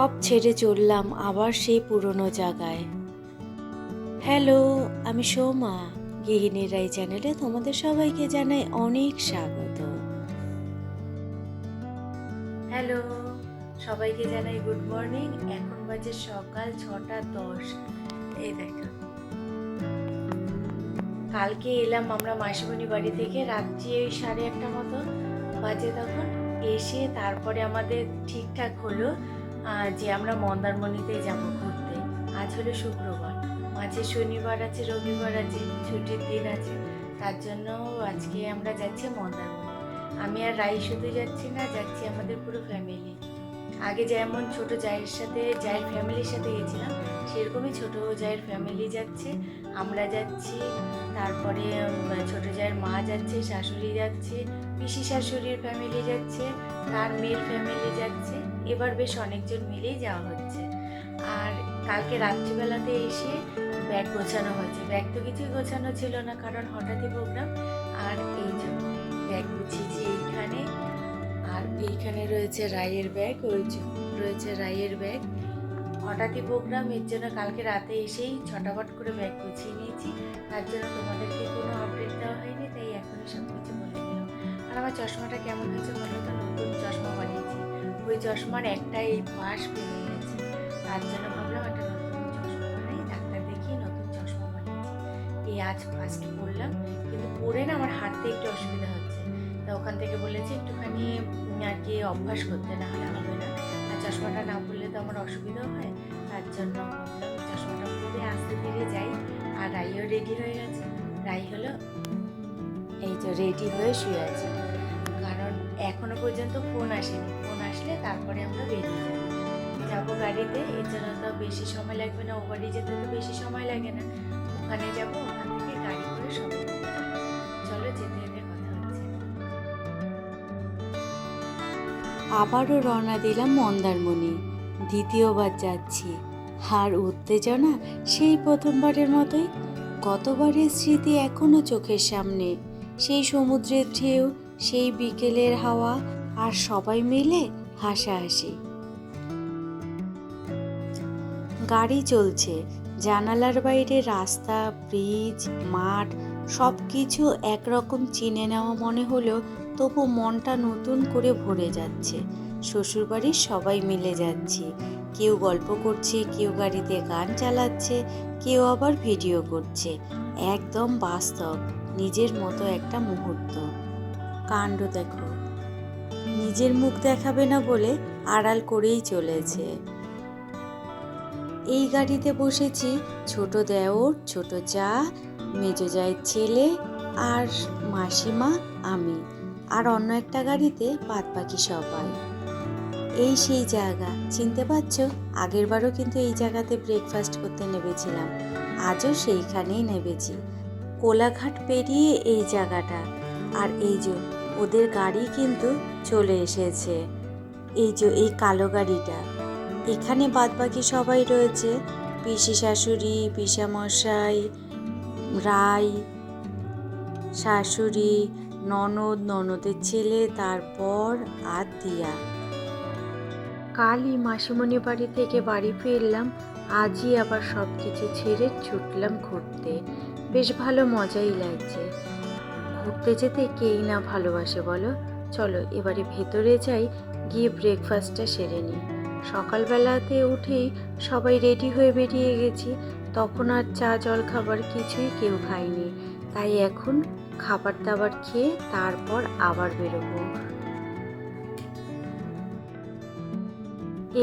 সব ছেড়ে চললাম আবার সেই পুরনো জায়গায়। হ্যালো, আমি সোমা। গৃহিণীর রাই চ্যানেলে তোমাদের সবাইকে জানাই অনেক স্বাগত। হ্যালো, সবাইকে জানাই গুড মর্নিং। এখন বাজে সকাল 6:10। এই দেখো, কালকে এলাম আমরা মাসিমণি বাড়ি থেকে রাত্রি ওই 1:30 মতো বাজে তখন। এসে তারপরে আমাদের ঠিকঠাক হলো যে আমরা মন্দারমণিতে যাব ঘুরতে। আজ হলো শুক্রবার, মাঝে শনিবার আছে, রবিবার আছে, ছুটির দিন আছে। তার জন্য আজকে আমরা যাচ্ছি মন্দারমণি। আমি আর রাই শুধু যাচ্ছি না, যাচ্ছি আমাদের পুরো ফ্যামিলি। আগে যেমন ছোট জায়ের সাথে, জায়ের ফ্যামিলির সাথে গেছিলাম, সেরকমই ছোট জায়ের ফ্যামিলি যাচ্ছে, আমরা যাচ্ছি, তারপরে ছোট জায়ের মা যাচ্ছে, শাশুড়ি যাচ্ছে, পিসি শাশুড়ির ফ্যামিলি যাচ্ছে, তার মেয়ের ফ্যামিলি যাচ্ছে। এবার বেশ অনেকজন মিলেই যাওয়া হচ্ছে। আর কালকে রাত্রিবেলাতে এসে ব্যাগ গোছানো হয়েছে। ব্যাগ তো কিছুই গোছানো ছিল না, কারণ হঠাৎই প্রোগ্রাম। আর এই জন্য ব্যাগ গুছিয়েছি এইখানে। আর এইখানে রয়েছে রাইয়ের ব্যাগ, ওই যে রয়েছে রাইয়ের ব্যাগ। হঠাৎই প্রোগ্রাম, এর জন্য কালকে রাতে এসেই ছটাফট করে ব্যাগ গুছিয়ে নিয়েছি। তার জন্য তোমাদেরকে কোনো আপডেট দেওয়া হয়নি, তাই এখনই সব কিছু বলে দিলাম। আর আমার চশমাটা কেমন হয়েছে বলো তো? নতুন চশমা বানিয়েছি, ওই চশমার একটা এই পাশ ভেঙে গেছে। তার জন্য ভাবলাম একটা নতুন চশমা বানাই, ডাক্তার দেখিয়ে নতুন চশমা বানিয়েছি। এই আজ ফার্স্ট পরলাম, কিন্তু পরে না আমার হাঁটতে একটু অসুবিধা হচ্ছে। তা ওখান থেকে বলেছে একটুখানি আর কি অভ্যাস করতে, না হলে হবে না। আর চশমাটা না পরলে তো আমার অসুবিধাও হয়। তার জন্য ভাবলাম চশমাটা পরে আস্তে ধীরে যাই। আর রাইও রেডি হয়ে গেছে। রাই হলো এই যে রেডি হয়ে শুয়ে আছে, কারণ এখনো পর্যন্ত ফোন আসেনি। ফোন আসলে তারপরে আমরা বেরিয়ে যাবো গাড়িতে। এর জন্য তো বেশি সময় লাগবে না, ও বাড়ি যেতে তো বেশি সময় লাগে না। ওখানে যাবো, ওখান থেকে গাড়ি করে সবাই মিলে যাবো। চলো যেতে যেতে কথা হচ্ছে। আবারও রওনা দিলাম মন্দারমণি। দ্বিতীয়বার যাচ্ছি। আর উত্তেজনা সেই প্রথমবারের মতোই। গতবারের স্মৃতি এখনো চোখের সামনে। সেই সমুদ্রের ঢেউ, সেই বিকেলের হাওয়া, আর সবাই মিলে হাসাহাসি। গাড়ি চলছে, জানালার বাইরে রাস্তা, ব্রিজ, মাঠ সব কিছু একরকম চিনে নেওয়া মনে হলেও তবু মনটা নতুন করে ভরে যাচ্ছে। শ্বশুরবাড়ির সবাই মিলে যাচ্ছি। কেউ গল্প করছে, কেউ গাড়িতে গান চালাচ্ছে, কেউ আবার ভিডিও করছে। একদম বাস্তব, নিজের মতো একটা মুহূর্ত। কাণ্ড দেখো, নিজের মুখ দেখাবে না বলে আড়াল করেই চলেছে। এই গাড়িতে বসেছি ছোট দেওর, ছোট জা, মেজো জায়ের ছেলে, আর মাসিমা, আমি। আর অন্য একটা গাড়িতে বাদবাকি সবাই। এই সেই জায়গা, চিনতে পারছো? আগেরবারও কিন্তু এই জায়গাতে ব্রেকফাস্ট করতে নেমেছিলাম, আজও সেইখানেই নেমেছি। কোলাঘাট পেরিয়ে এই জায়গাটা। আর এই যে ওদের গাড়ি কিন্তু চলে এসেছে, এই যে এই কালো গাড়িটা। এখানে বাদবাকি সবাই রয়েছে, পিসি শাশুড়ি, পিসামশাই, রাই, শাশুড়ি, ননদ, ননদের ছেলে, তারপর আর দিয়া। কালই মাসিমণি বাড়ি থেকে বাড়ি ফিরলাম, আজই আবার সব কিছু ছেড়ে ছুটলাম ঘুরতে। বেশ ভালো মজাই লাগছে। ঘুরতে যেতে কেই না ভালোবাসে বলো? চলো এবারে ভেতরে যাই, গিয়ে ব্রেকফাস্টটা সেরে নিই। সকালবেলাতে উঠেই সবাই রেডি হয়ে বেরিয়ে গেছি, তখন আর চা জল খাবার কিছুই কেউ খায়নি। তাই এখন খাবার দাবার খেয়ে তারপর আবার বেরোবো।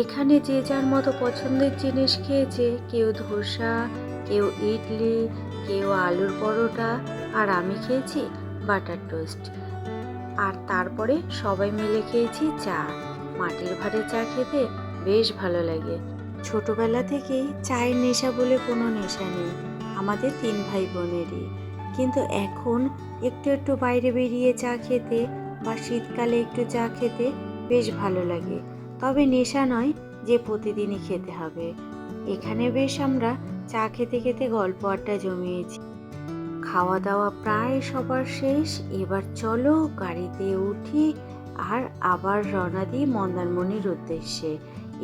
এখানে যে যার মতো পছন্দের জিনিস খেয়েছে, কেউ ধোসা, কেউ ইডলি, কেউ আলুর পরোটা, আর আমি খেয়েছি বাটার টোস্ট। আর তারপরে সবাই মিলে খেয়েছি চা। মাটির ভাঁড়ে চা খেতে বেশ ভালো লাগে। ছোটবেলা থেকেই চায়ের নেশা বলে কোনো নেশা নেই আমাদের 3 ভাই বোনেরই। কিন্তু এখন একটু একটু বাইরে বেরিয়ে চা খেতে বা শীতকালে একটু চা খেতে বেশ ভালো লাগে। তবে নেশা নয় যে প্রতিদিনই খেতে হবে। এখানে বেশ আমরা চা খেতে খেতে গল্প আড্ডা জমিয়েছি। খাওয়া দাওয়া প্রায় সবার শেষ, এবার চলো গাড়িতে উঠি আর আবার রওনা দিই মন্দারমণির উদ্দেশ্যে।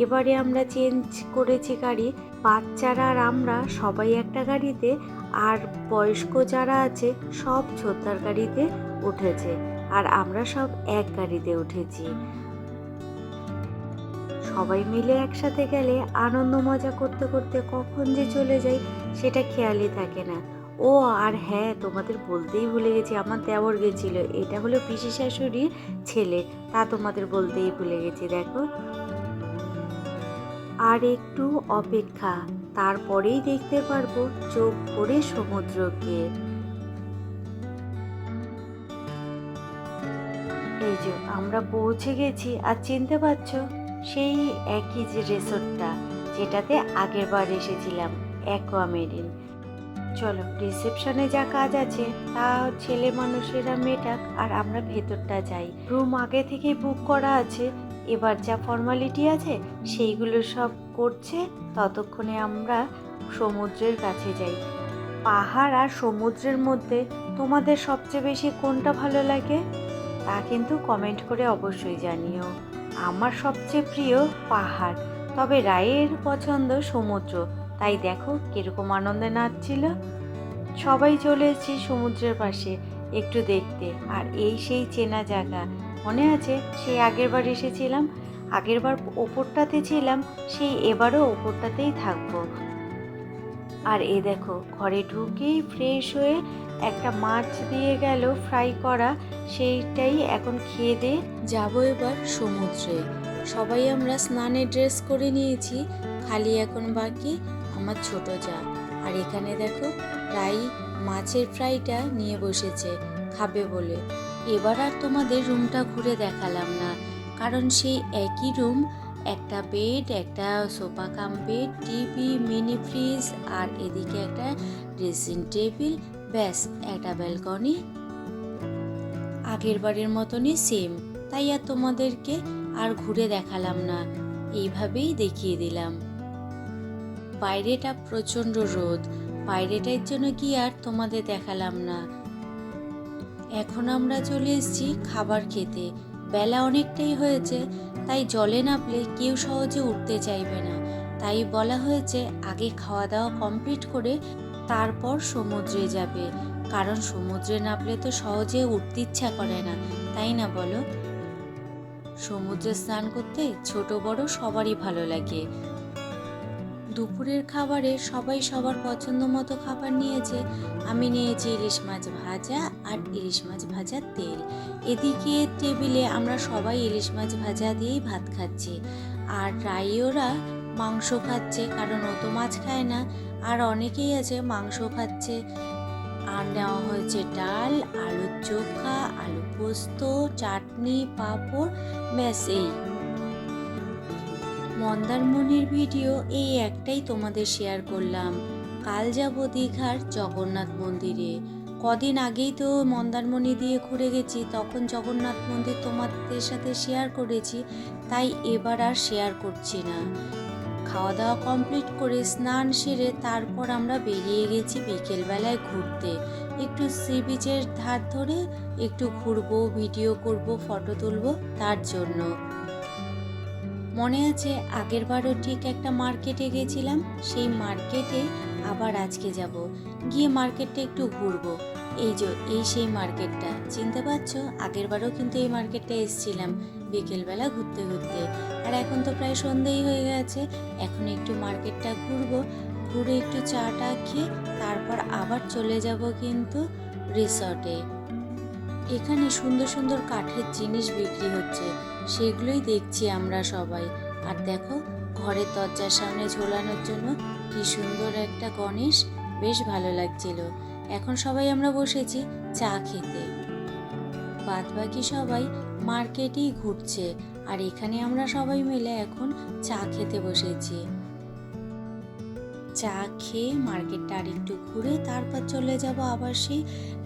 এবারে আমরা চেঞ্জ করেছি গাড়ি, বাচ্চারা আর আমরা সবাই একটা গাড়িতে, আর বয়স্ক যারা আছে সব ছোট্টার গাড়িতে উঠেছে, আর আমরা সব এক গাড়িতে উঠেছি। সবাই মিলে একসাথে গেলে আনন্দ মজা করতে করতে কখন যে চলে যায় সেটা খেয়ালই থাকে না। ও আর হ্যাঁ, তোমাদের বলতেই ভুলে গেছি, আমার দেওর গেছিল, এটা হলো পিসি শাশুড়ির ছেলে, তা তোমাদের বলতেই ভুলে গেছি। দেখো, আর একটু অপেক্ষা, তারপরেই দেখতে পারবো চোখ ভরে সমুদ্রকে। এই যে আমরা পৌঁছে গেছি, আর চিনতে পারছো সেই একই যে রিসোর্টটা যেটাতে আগের বার এসেছিলাম, অ্যাকোয়ামেরিন। চলো, রিসেপশনে যা কাজ আছে তা ছেলে মানুষেরা মেটাক, আর আমরা ভেতরটা যাই। রুম আগে থেকে বুক করা আছে, এবার যা ফর্মালিটি আছে সেইগুলো সব করছে, ততক্ষণে আমরা সমুদ্রের কাছে যাই। পাহাড় আর সমুদ্রের মধ্যে তোমাদের সবচেয়ে বেশি কোনটা ভালো লাগে তা কিন্তু কমেন্ট করে অবশ্যই জানিও। আমার সবচেয়ে প্রিয় পাহাড়, তবে রায়ের পছন্দ সমুদ্র। তাই দেখো কিরকম আনন্দে নাচছিল। সবাই চলে এসেছি সমুদ্রের পাশে একটু দেখতে, আর এই সেই চেনা জায়গা, মনে আছে সেই আগেরবার এসেছিলাম, আগেরবার ওপরটাতে ছিলাম, সেই এবারও ওপরটাতেই থাকবো। আর এ দেখো, ঘরে ঢুকেই ফ্রেশ হয়ে একটা মাছ দিয়ে গেল ফ্রাই করা, সেইটাই এখন খেয়ে দিয়ে যাবো এবার সমুদ্রে। সবাই আমরা স্নানের ড্রেস করে নিয়েছি, খালি এখন বাকি আমার ছোট যা। আর এখানে দেখো রাই মাছের ফ্রাইটা নিয়ে বসেছে খাবে বলে। এবার আর তোমাদের রুমটা ঘুরে দেখালাম না, কারণ সেই একই রুম, একটা বেড, একটা sofa cum bed, TV, mini fridge, আর এদিকে একটা ড্রেসিং টেবিল, ব্যাস একটা ব্যালকনি, আগের বারের মতনই সেম। তাই আর তোমাদেরকে আর ঘুরে দেখালাম না, এইভাবেই দেখিয়ে দিলাম। বাইরেটা প্রচণ্ড রোদ, বাইরেটার জন্য কি আর তোমাদের দেখালাম না। এখন আমরা চলে এসেছি খাবার খেতে, বেলা অনেকটাই হয়েছে, তাই জলে নামলে কেউ সহজে উঠতে চাইবে না, তাই বলা হয়েছে আগে খাওয়া দাওয়া কমপ্লিট করে তারপর সমুদ্রে যাবে, কারণ সমুদ্রে নামলে তো সহজে উঠতে ইচ্ছা করে না, তাই না বলো? সমুদ্রে স্নান করতে ছোট বড় সবারই ভালো লাগে। দুপুরের খাবারে সবাই সবার পছন্দ মতো খাবার নিয়েছে। আমি নিয়েছি ইলিশ মাছ ভাজা আর ইলিশ মাছ ভাজার তেল। এদিকে টেবিলে আমরা সবাই ইলিশ মাছ ভাজা দিয়েই ভাত খাচ্ছি, আর রাইওরা মাংস খাচ্ছে, কারণ ও তো মাছ খায় না, আর অনেকেই আছে মাংস খাচ্ছে। আর নেওয়া হয়েছে ডাল, আলুর চোখা, আলু পোস্ত, চাটনি, পাঁপড়, ব্যাস এই। মন্দারমণির ভিডিও এই একটাই তোমাদের শেয়ার করলাম। কাল যাব দীঘার জগন্নাথ মন্দিরে। কদিন আগেই তো মন্দারমণি দিয়ে ঘুরে গেছি, তখন জগন্নাথ মন্দির তোমাদের সাথে শেয়ার করেছি, তাই এবার আর শেয়ার করছি না। খাওয়া দাওয়া কমপ্লিট করে স্নান সেরে তারপর আমরা বেরিয়ে গেছি বিকেলবেলায় ঘুরতে, একটু সি বিচের ধার ধরে একটু ঘুরবো, ভিডিও করব, ফটো তুলবো, তার জন্য। মনে আছে আগেরবারও ঠিক একটা মার্কেটে গেছিলাম, সেই মার্কেটে আবার আজকে যাব, গিয়ে মার্কেটটা একটু ঘুরবো। এই যে এই সেই মার্কেটটা, চিনতে পারছো? আগেরবারও কিন্তু এই মার্কেটটা এসেছিলাম বিকেলবেলা ঘুরতে ঘুরতে। আর এখন তো প্রায় সন্ধেই হয়ে গেছে, এখন একটু মার্কেটটা ঘুরবো, ঘুরে একটু চাটা খেয়ে তারপর আবার চলে যাব কিন্তু রিসর্টে। এখানে সুন্দর সুন্দর কাঠের জিনিস বিক্রি হচ্ছে, সেগুলোই দেখছি আমরা সবাই। আর দেখো, ঘরের দরজার সামনে ঝোলানোর জন্য কি সুন্দর একটা গণেশ, বেশ ভালো লাগছিল। এখন সবাই আমরা বসেছি চা খেতে, বাদ বাকি সবাই মার্কেটেই ঘুরছে, আর এখানে আমরা সবাই মিলে এখন চা খেতে বসেছি। চা খেয়ে মার্কেটটা আর একটু ঘুরে তারপর চলে যাব আবার সেই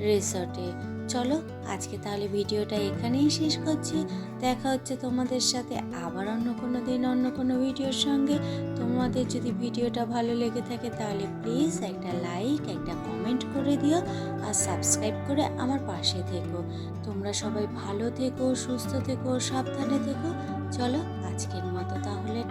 রিসর্টে। চলো আজকে তাহলে ভিডিওটা এখানেই শেষ করছি, দেখা হচ্ছে তোমাদের সাথে আবার অন্য কোনো দিন অন্য কোনো ভিডিওর সঙ্গে। তোমাদের যদি ভিডিওটা ভালো লেগে থাকে তাহলে প্লিজ একটা লাইক, একটা কমেন্ট করে দিও, আর সাবস্ক্রাইব করে আমার পাশে থেকো। তোমরা সবাই ভালো থেকো, সুস্থ থেকো, সাবধানে থেকো। চলো আজকের মতো তাহলে